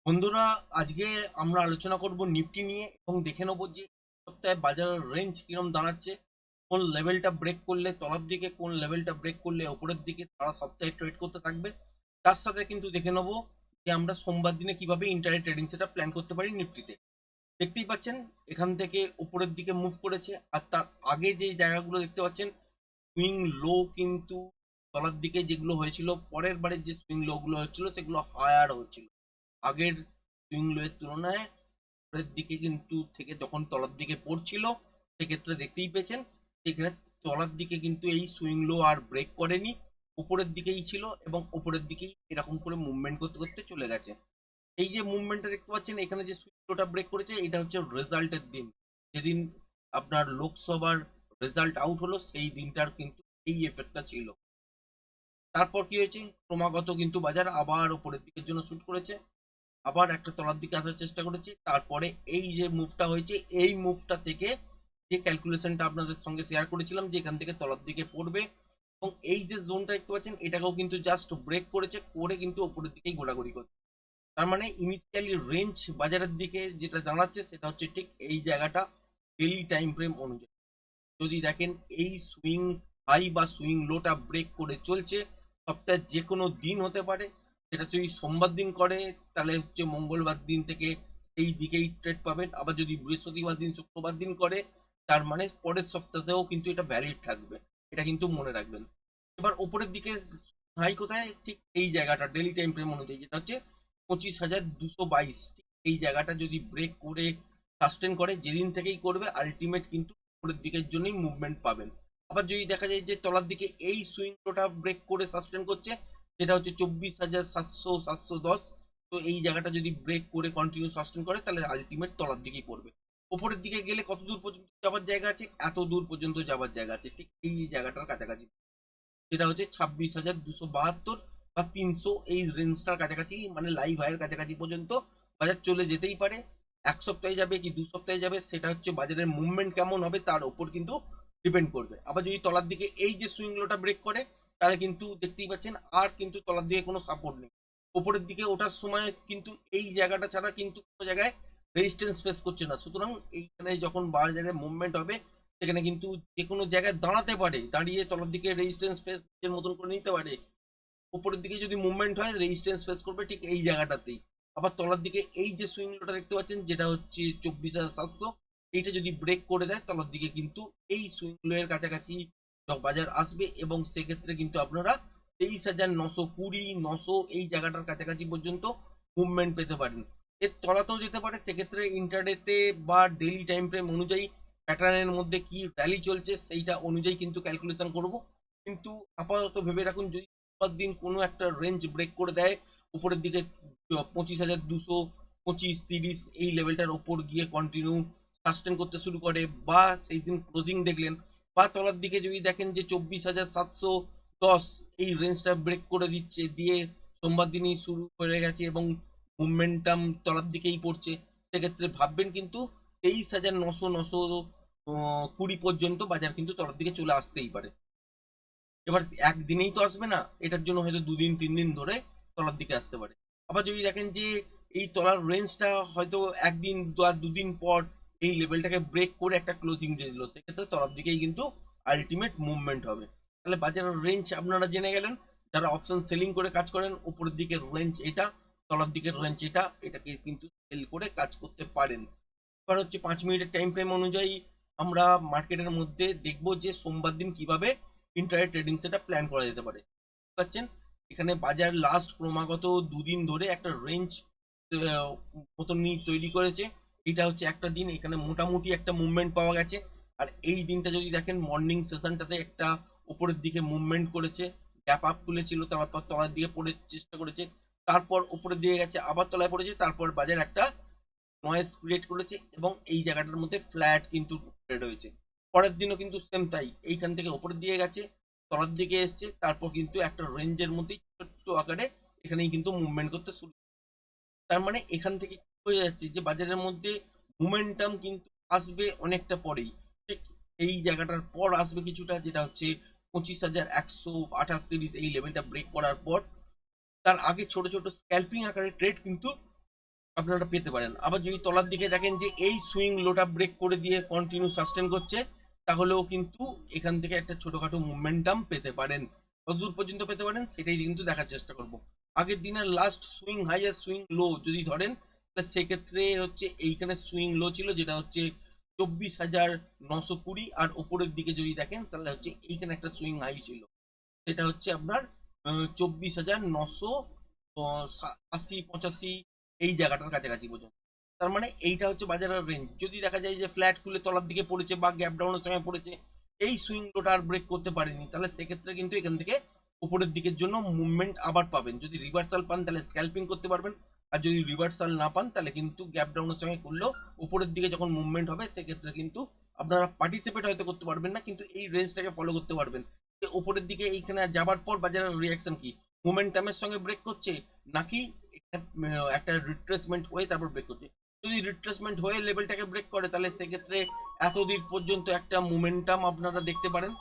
বন্ধুরা, আজকে আমরা আলোচনা করব নিফটি নিয়ে এবং দেখে নেব যে সপ্তাহে বাজারের রেঞ্জ কিরকম দাঁড়াচ্ছে, কোন লেভেলটা ব্রেক করলে তলার দিকে, কোন লেভেলটা ব্রেক করলে উপরের দিকে সারা সপ্তাহে ট্রেড করতে থাকবে। তার সাথে কিন্তু দেখে নেব যে আমরা সোমবার দিনে কিভাবে ইন্টারডে ট্রেডিং সেটা প্ল্যান করতে পারি নিফটিতে। দেখতেই পাচ্ছেন এখান থেকে উপরের দিকে মুভ করেছে, আর তার আগে যে জায়গাগুলো দেখতে পাচ্ছেন সুইং লো কিন্তু তলার দিকে যেগুলো হয়েছিল, পরের বারের যে সুইং লো গুলো হচ্ছিল সেগুলো হায়ার হচ্ছিল আগের সুইং লো এর তুলনায়। উপরের দিকে কিন্তু থেকে যখন তলার দিকে পড়ছিল সেক্ষেত্রে দেখতেই পেয়েছেন সেখানে তলার দিকে কিন্তু এই সুইং লো আর ব্রেক করেনি, উপরের দিকেই ছিল এবং উপরের দিকেই এরকম করে মুভমেন্ট করতে করতে চলে গেছে। এই যে মুভমেন্টটা দেখতে পাচ্ছেন এখানে যে সুইং লোটা ব্রেক করেছে, এটা হচ্ছে রেজাল্টের দিন, যেদিন আপনার লোকসভার রেজাল্ট আউট হলো সেই দিনটার কিন্তু এই এফেক্টটা ছিল। তারপর কি হয়েছে, ক্রমাগত কিন্তু বাজার আবার উপরের দিকের জন্য শুট করেছে, আবার একটা তলার দিকে আসার চেষ্টা করেছি। তারপরে এই যে মুভটা হয়েছে, এই মুভটা থেকে যে ক্যালকুলেশনটা আপনাদের সঙ্গে শেয়ার করেছিলাম যে এখান থেকে তলার দিকে পড়বে, এবং এই যে জোনটা দেখতে পাচ্ছেন এটাকেও কিন্তু জাস্ট ব্রেক করেছে, করে কিন্তু উপরের দিকেই ঘোরাঘুরি করছে। তার মানে ইনিশিয়ালি রেঞ্জ বাজারের দিকে যেটা দাঁড়াচ্ছে সেটা হচ্ছে ঠিক এই জায়গাটা ডেইলি টাইম ফ্রেম অনুযায়ী। যদি দেখেন এই সুইং হাই বা সুইং লোটা ব্রেক করে চলছে, সপ্তাহের যে কোনো দিন হতে পারে। সেটা যদি সোমবার দিন করে তাহলে হচ্ছে মঙ্গলবার দিন থেকে সেই দিকেই ট্রেড পাবেন, আবার যদি বৃহস্পতিবার দিন শুক্রবার দিন করে তার মানে পরের সপ্তাহেও কিন্তু এটা ভ্যালিড থাকবে, এটা কিন্তু মনে রাখবেন। এবার উপরের দিকে হাই কোথায়, ঠিক এই জায়গাটা ডেলি টাইম ফ্রেম অনুযায়ী যেটা হচ্ছে 25,222, ঠিক এই জায়গাটা যদি ব্রেক করে সাস্টেন করে, যেদিন থেকেই করবে আলটিমেট কিন্তু উপরের দিকের জন্যই মুভমেন্ট পাবেন। আবার যদি দেখা যায় যে তলার দিকে এই সুইং লোটা ব্রেক করে সাস্টেন করছে, যেটা হচ্ছে 24,700 710, তো এই জায়গাটা যদি ব্রেক করে কন্টিনিউ সাস্টেন করে তাহলে আলটিমেট তলার দিকেই পড়বে। উপরের দিকে গেলে কত দূর পর্যন্ত যাবার জায়গা আছে, এত দূর পর্যন্ত যাবার জায়গা আছে, ঠিক এই জায়গাটার কাছাকাছি, যেটা হচ্ছে 26,272 বা 300, এই রেঞ্জটার কাছাকাছি, মানে লাইভ হাইয়ের কাছাকাছি পর্যন্ত বাজার চলে যেতেই পারে। এক সপ্তাহে যাবে কি দু সপ্তাহে যাবে সেটা হচ্ছে বাজারের মুভমেন্ট কেমন হবে তার উপর কিন্তু ডিপেন্ড করবে। আবার যদি তলার দিকে এই যে সুইং লোটা ব্রেক করে তাহলে কিন্তু দেখতেই পাচ্ছেন আর কিন্তু তলার দিকে কোনো সাপোর্ট নেই। উপরের দিকে ওঠার সময় কিন্তু এই জায়গাটা ছাড়া কিন্তু কোনো জায়গায় রেজিস্ট্যান্স ফেস করছে না, সুতরাং এইখানে যখন বাজারে মুভমেন্ট হবে সেখানে কিন্তু যে কোনো জায়গায় দাঁড়াতে পারে, দাঁড়িয়ে তলার দিকে রেজিস্ট্যান্স ফেস এর মতন করে নিতে পারে। উপরের দিকে যদি মুভমেন্ট হয় রেজিস্ট্যান্স ফেস করবে ঠিক এই জায়গাটাতেই। আবার তলার দিকে এই যে সুইং লোটা দেখতে পাচ্ছেন যেটা হচ্ছে 24,700, এইটা যদি ব্রেক করে দেয় তলার দিকে কিন্তু এই সুইং লো এর কাছাকাছি বাজার আসবে, এবং সেক্ষেত্রে কিন্তু আপনারা 23,920 900 এই জায়গাটার কাছাকাছি পর্যন্ত মুভমেন্ট পেতে পারেন। এর তলাতেও যেতে পারে, সেক্ষেত্রে ইন্টারডেতে বা ডেইলি টাইম ফ্রেম অনুযায়ী প্যাটার্নের মধ্যে কি র্যালি চলছে সেইটা অনুযায়ী কিন্তু ক্যালকুলেশন করব। কিন্তু আপাতত ভেবে রাখুন যদি দিন কোনো একটা রেঞ্জ ব্রেক করে দেয় উপরের দিকে 25,200 25-30 এই লেভেলটার ওপর গিয়ে কন্টিনিউ সাস্টেন করতে শুরু করে, বা সেই দিন ক্লোজিং দেখলেন, বা তলার দিকে যদি দেখেন যে 24,710 এই রেঞ্জটা ব্রেক করে দিচ্ছে, দিয়ে সোমবার দিনই শুরু করে গেছে এবং মুভমেন্টাম তলার দিকেই পড়ছে, সেক্ষেত্রে ভাববেন কিন্তু 23,900 920 পর্যন্ত বাজার কিন্তু তলার দিকে চলে আসতেই পারে। এবার একদিনেই তো আসবে না, এটার জন্য হয়তো 2 দিন 3 দিন ধরে তলার দিকে আসতে পারে। আবার যদি দেখেন যে এই তলার রেঞ্জটা হয়তো একদিন বা দুদিন পর এই লেভেলটাকে ব্রেক করে একটা ক্লোজিং দিয়ে দিল, সেক্ষেত্রে তলার দিকেই কিন্তু আলটিমেট মুভমেন্ট হবে। তাহলে বাজারের রেঞ্জ আপনারা জেনে গেলেন। যারা অপশন সেলিং করে কাজ করেন, উপরের দিকের রেঞ্জ এটা, তলার দিকের রেঞ্জ এটা, এটাকে কিন্তু সেল করে কাজ করতে পারেন। এবার হচ্ছে 5 মিনিটের টাইম ফ্রেম অনুযায়ী আমরা মার্কেটের মধ্যে দেখবো যে সোমবার দিন কিভাবে ইন্টারডে ট্রেডিং সেটা প্ল্যান করা যেতে পারে। পাচ্ছেন এখানে বাজার লাস্ট ক্রমাগত দুদিন ধরে একটা রেঞ্জ মতন তৈরি করেছে। এটা হচ্ছে একটা দিন, এখানে মোটামুটি একটা মুভমেন্ট পাওয়া গেছে। আর এই দিনটা যদি দেখেন মর্নিং সেশনটাতে একটা উপরের দিকে মুভমেন্ট করেছে, গ্যাপ আপ খুলেছিল, তারপর তলার দিকে পড়ে চেষ্টা করেছে, তারপর উপরের দিকে গেছে আবার তলায় পড়েছে, তারপর বাজার একটা নয়েজ ক্রিয়েট করেছে এবং এই জায়গাটার মধ্যে ফ্ল্যাট কিন্তু ট্রেড হয়েছে। পরের দিনও কিন্তু সেম তাই, এইখান থেকে উপরের দিকে গেছে, তলার দিকে এসছে, তারপর কিন্তু একটা রেঞ্জের মধ্যেই ছোট্ট আকারে এখানেই কিন্তু মুভমেন্ট করতে শুরু। তার মানে এখান থেকে বোঝা যাচ্ছে যে বাজারের মধ্যে মোমেন্টাম কিন্তু আসবে অনেকটা পরেই, ঠিক এই জায়গাটার পর আসবে কিছুটা, যেটা হচ্ছে 25,128 30 এই লেভেলটা ব্রেক করার পর। তার আগে ছোট ছোট স্ক্যাল্পিং আকারে ট্রেড কিন্তু আপনারা পেতে পারেন। আবার যদি তলার দিকে দেখেন যে এই সুইং লোটা ব্রেক করে দিয়ে কন্টিনিউ সাস্টেন করছে, তাহলেও কিন্তু এখান থেকে একটা ছোটখাটো মোমেন্টাম পেতে পারেন। কতদূর পর্যন্ত পেতে পারেন সেটাই কিন্তু দেখার চেষ্টা করব। আগের দিনের লাস্ট সুইং হাই আর সুইং লো যদি ধরেন, তাহলে সেক্ষেত্রে হচ্ছে এইখানে সুইং লো ছিল যেটা হচ্ছে 24,920, আর ওপরের দিকে যদি দেখেন তাহলে হচ্ছে এইখানে একটা সুইং হাই ছিল, সেটা হচ্ছে আপনার 24,980-85 এই জায়গাটার কাছাকাছি পর্যন্ত। তার মানে এইটা হচ্ছে বাজারের রেঞ্জ। যদি দেখা যায় যে ফ্ল্যাট খুলে তলার দিকে পড়েছে বা গ্যাপ ডাউনের সময় পড়েছে, এই সুইং লোটা আর ব্রেক করতে পারেনি, তাহলে সেক্ষেত্রে কিন্তু এখান থেকে উপরের দিকের জন্য মুভমেন্ট আবার পাবেন। যদি রিভার্সাল পান তাহলে স্ক্যাল্পিং করতে পারবেন, আর যদি রিভার্সাল না পান তাহলে কিন্তু গ্যাপ ডাউনের সঙ্গে করলেও উপরের দিকে যখন মুভমেন্ট হবে সেক্ষেত্রে কিন্তু আপনারা পার্টিসিপেট হয়তো করতে পারবেন না, কিন্তু এই রেঞ্জটাকে ফলো করতে পারবেন যে উপরের দিকে এইখানে যাবার পর বাজারের রিয়াকশন কি, মোমেন্টামের সঙ্গে ব্রেক করছে নাকি একটা রিট্রেসমেন্ট হয়ে তারপর ব্রেক করছে। যদি রিট্রেসমেন্ট হয়ে লেভেলটাকে ব্রেক করে তাহলে সেক্ষেত্রে এতদূর পর্যন্ত একটা মোমেন্টাম আপনারা দেখতে পারেন,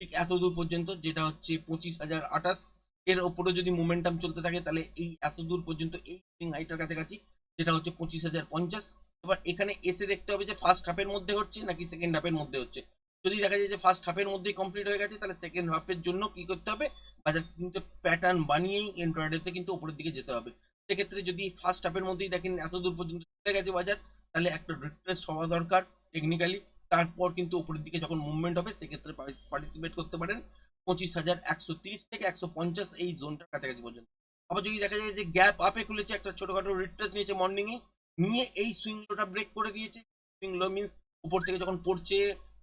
ঠিক এতদূর পর্যন্ত যেটা হচ্ছে 25,028। এর ওপরে যদি মোমেন্টাম চলতে থাকে তাহলে এই এতদূর পর্যন্ত এই সুইং হাইটার কাছাকাছি যেটা হচ্ছে 25,050। এবার এখানে এসে দেখতে হবে যে ফার্স্ট হাফের মধ্যে হচ্ছে নাকি সেকেন্ড হাফের মধ্যে হচ্ছে। যদি দেখা যায় যে ফার্স্ট হাফের মধ্যেই কমপ্লিট হয়ে গেছে তাহলে সেকেন্ড হাফের জন্য কি করতে হবে, বাজার কিন্তু প্যাটার্ন বানিয়েই ইন্ট্রাডেতে কিন্তু উপরের দিকে যেতে হবে। সেক্ষেত্রে যদি ফার্স্ট হাফের মধ্যেই দেখেন এত দূর পর্যন্ত চলে গেছে বাজার, তাহলে একটা রিট্রেস হওয়া দরকার টেকনিক্যালি। তারপর কিন্তু উপরের দিকে যখন মুভমেন্ট হবে সেক্ষেত্রে পার্টিসিপেট করতে পারেন 25,130 থেকে 150 এই জোনটার কাছাকাছি পর্যন্ত। আবার যদি দেখা যায় যে গ্যাপ আপে খুলেছে, একটা ছোটখাটো রিট্রেস নিয়েছে মর্নিং এ, নিয়ে এই সুইং লোটা ব্রেক করে দিয়েছে। সুইং লো মিন্স উপর থেকে যখন পড়ছে,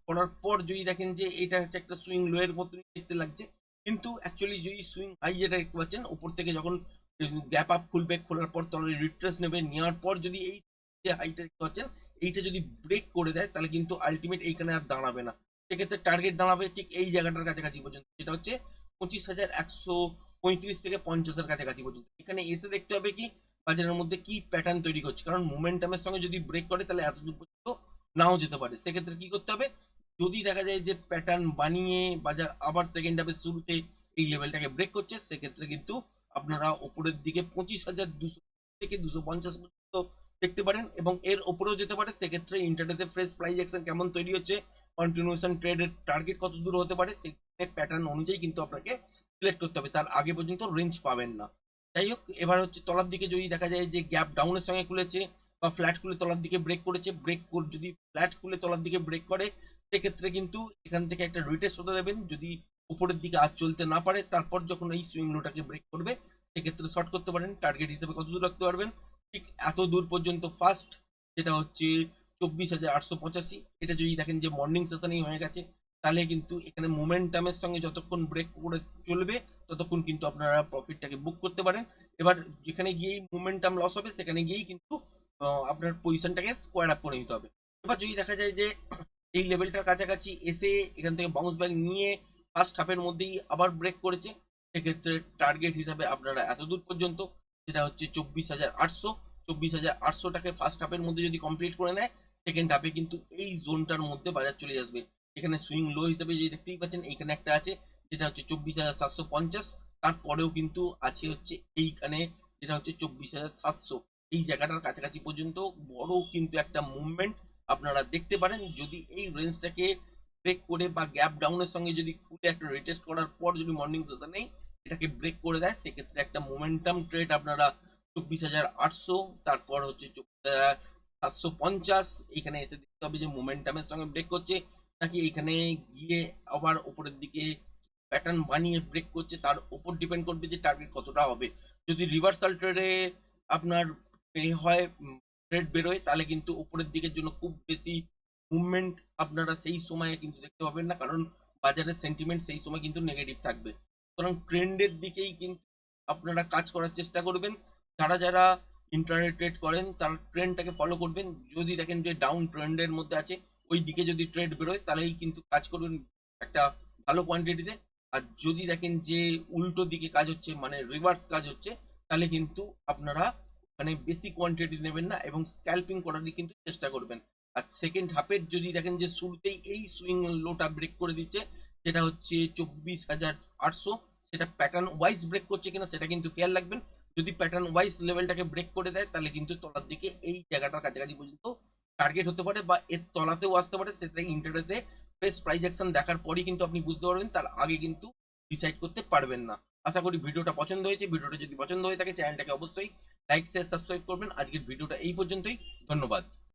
পড়ার পর যদি দেখেন যে এটা হচ্ছে একটা সুইং লো এর মতন দেখতে লাগছে, কিন্তু অ্যাকচুয়ালি যদি সুইং হাই যেটা দেখতে পাচ্ছেন উপর থেকে যখন গ্যাপ আপ খুলবে, খোলার পর তলে রিট্রেস নেবে, নেওয়ার পর যদি এই যে হাইটা দেখতে পাচ্ছেন এইটা যদি ব্রেক করে দেয় তাহলে কিন্তু আলটিমেট এইখানে আর দাঁড়াবে না। সেক্ষেত্রে টার্গেট দাঁড়াবে ঠিক এই জায়গাটার কাছাকাছি পর্যন্ত, যেটা হচ্ছে 25,135 থেকে 50-এর কাছাকাছি পর্যন্ত। এখানে এসে দেখতে হবে কি বাজারের মধ্যে কি প্যাটার্ন তৈরি করছে, কারণ মোমেন্টামের সঙ্গে যদি ব্রেক করে তাহলে এতদূর পর্যন্ত নাও যেতে পারে। সেক্ষেত্রে কি করতে হবে, যদি দেখা যায় যে প্যাটার্ন বানিয়ে বাজার আবার সেকেন্ড হাফের শুরুতে এই লেভেলটাকে ব্রেক করছে, সেক্ষেত্রে কিন্তু আপনারা উপরের দিকে 25,200 থেকে 250 পর্যন্ত দেখতে পারেন, এবং এর উপরেও যেতে পারে। সেক্ষেত্রে ইন্টারডেতে ফ্রেশ প্রাইস অ্যাকশন কেমন তৈরি হচ্ছে, কন্টিনিউশন ট্রেডের টার্গেট কত দূর হতে পারে, সেই প্যাটার্ন অনুযায়ী কিন্তু আপনাকে সিলেক্ট করতে হবে, তার আগে পর্যন্ত রেঞ্জ পাবেন না। যাই হোক, এবার হচ্ছে তলার দিকে যদি দেখা যায় যে গ্যাপ ডাউনের সঙ্গে খুলেছে বা ফ্ল্যাট খুলে তলার দিকে ব্রেক করেছে, যদি ফ্ল্যাট খুলে তলার দিকে ব্রেক করে সেক্ষেত্রে কিন্তু এখান থেকে একটা রিটেস্ট হতে দেবেন। যদি উপরের দিকে আজ চলতে না পারে তারপর যখন এই সুইং লোটাকে ব্রেক করবে সেক্ষেত্রে শর্ট করতে পারেন। টার্গেট হিসেবে কত দূর রাখতে পারবেন, ঠিক এত দূর পর্যন্ত ফার্স্ট, যেটা হচ্ছে 24,885। এটা যদি দেখেন যে মর্নিং সেশনেই হয়ে গেছে, তাহলে কিন্তু এখানে মোমেন্টামের সঙ্গে যতক্ষণ ব্রেক করে চলবে ততক্ষণ কিন্তু আপনারা প্রফিটটাকে বুক করতে পারেন। এবার যেখানে গিয়েই মোমেন্টাম লস হবে সেখানে গিয়েই কিন্তু আপনার পজিশনটাকে স্কোয়ার আপ করে নিতে হবে। এবার যদি দেখা যায় যে এই লেভেলটার কাছাকাছি এসে এখান থেকে বাউন্স ব্যাক নিয়ে ফার্স্ট হাফের মধ্যেই আবার ব্রেক করেছে, সেক্ষেত্রে টার্গেট হিসাবে আপনারা এত দূর পর্যন্ত, যেটা হচ্ছে 24,800। 24,800টাকে ফার্স্ট হাফের মধ্যে যদি কমপ্লিট করে নেয়, সেকেন্ড হাফে কিন্তু এই জোনটার মধ্যে বাজার চলে আসবে। এখানে সুইং লো হিসেবে যদি দেখতেই পাচ্ছেন এইখানে একটা আছে যেটা হচ্ছে 24,750, তারপরেও কিন্তু আছে হচ্ছে এইখানে যেটা হচ্ছে 24,700। এই জায়গাটার কাছাকাছি পর্যন্ত বড় কিন্তু একটা মুভমেন্ট আপনারা দেখতে পারেন। যদি এই রেঞ্জটাকে ব্রেক করে বা গ্যাপ ডাউনের সঙ্গে যদি খুলে একটা রিটেস্ট করার পর যদি মর্নিং সেশনে এটাকে ব্রেক করে দেয়, সেক্ষেত্রে একটা মোমেন্টাম ট্রেড আপনারা 24,800, তারপর হচ্ছে 24,750, এখানে এসে দেখতে হবে যে মোমেন্টামের সঙ্গে ব্রেক করছে নাকি এইখানে গিয়ে আবার উপরের দিকে প্যাটার্ন বানিয়ে ব্রেক করছে, তার উপর ডিপেন্ড করবে যে টার্গেট কতটা হবে। যদি রিভার্সাল ট্রেডে আপনার হয় ট্রেড বেরোয় তাহলে কিন্তু উপরের দিকের জন্য খুব বেশি মুভমেন্ট আপনারা সেই সময়ে কিন্তু দেখতে পাবেন না, কারণ বাজারের সেন্টিমেন্ট সেই সময় কিন্তু নেগেটিভ থাকবে। সুতরাং ট্রেন্ডের দিকেই কিন্তু আপনারা কাজ করার চেষ্টা করবেন। যারা যারা ইন্টারনেট ট্রেড করেন তারা ট্রেন্ডটাকে ফলো করবেন। যদি দেখেন যে ডাউন ট্রেন্ডের মধ্যে আছে, ওই দিকে যদি ট্রেড বেরোয় তাহলেই কিন্তু কাজ করবেন একটা ভালো কোয়ান্টিটিতে। আর যদি দেখেন যে উল্টো দিকে কাজ হচ্ছে মানে রিভার্স কাজ হচ্ছে, তাহলে কিন্তু আপনারা মানে বেশি কোয়ান্টিটি নেবেন না এবং স্ক্যাল্পিং করারই কিন্তু চেষ্টা করবেন। আর সেকেন্ড হাফের যদি দেখেন যে শুরুতেই এই সুইং লোটা ব্রেক করে দিচ্ছে যেটা হচ্ছে 24,800, সেটা প্যাটার্ন ওয়াইজ ব্রেক করছে কিনা সেটা কিন্তু খেয়াল রাখবেন। যদি প্যাটার্ন ওয়াইজ লেভেলটাকে ব্রেক করে দেয় তাহলে কিন্তু তলার দিকে এই জায়গাটার কাছাকাছি পর্যন্ত টার্গেট হতে পারে বা এর তলাতেও আসতে পারে। সেটা ইন্টারডেতে ফ্রেশ প্রাইস অ্যাকশন দেখার পরই কিন্তু আপনি বুঝতে পারবেন, তার আগে কিন্তু ডিসাইড করতে পারবেন না। আশা করি ভিডিওটা পছন্দ হয়েছে। ভিডিওটা যদি পছন্দ হয়ে থাকে চ্যানেলটাকে অবশ্যই লাইক শেয়ার সাবস্ক্রাইব করবেন। আজকের ভিডিওটা এই পর্যন্তই। ধন্যবাদ।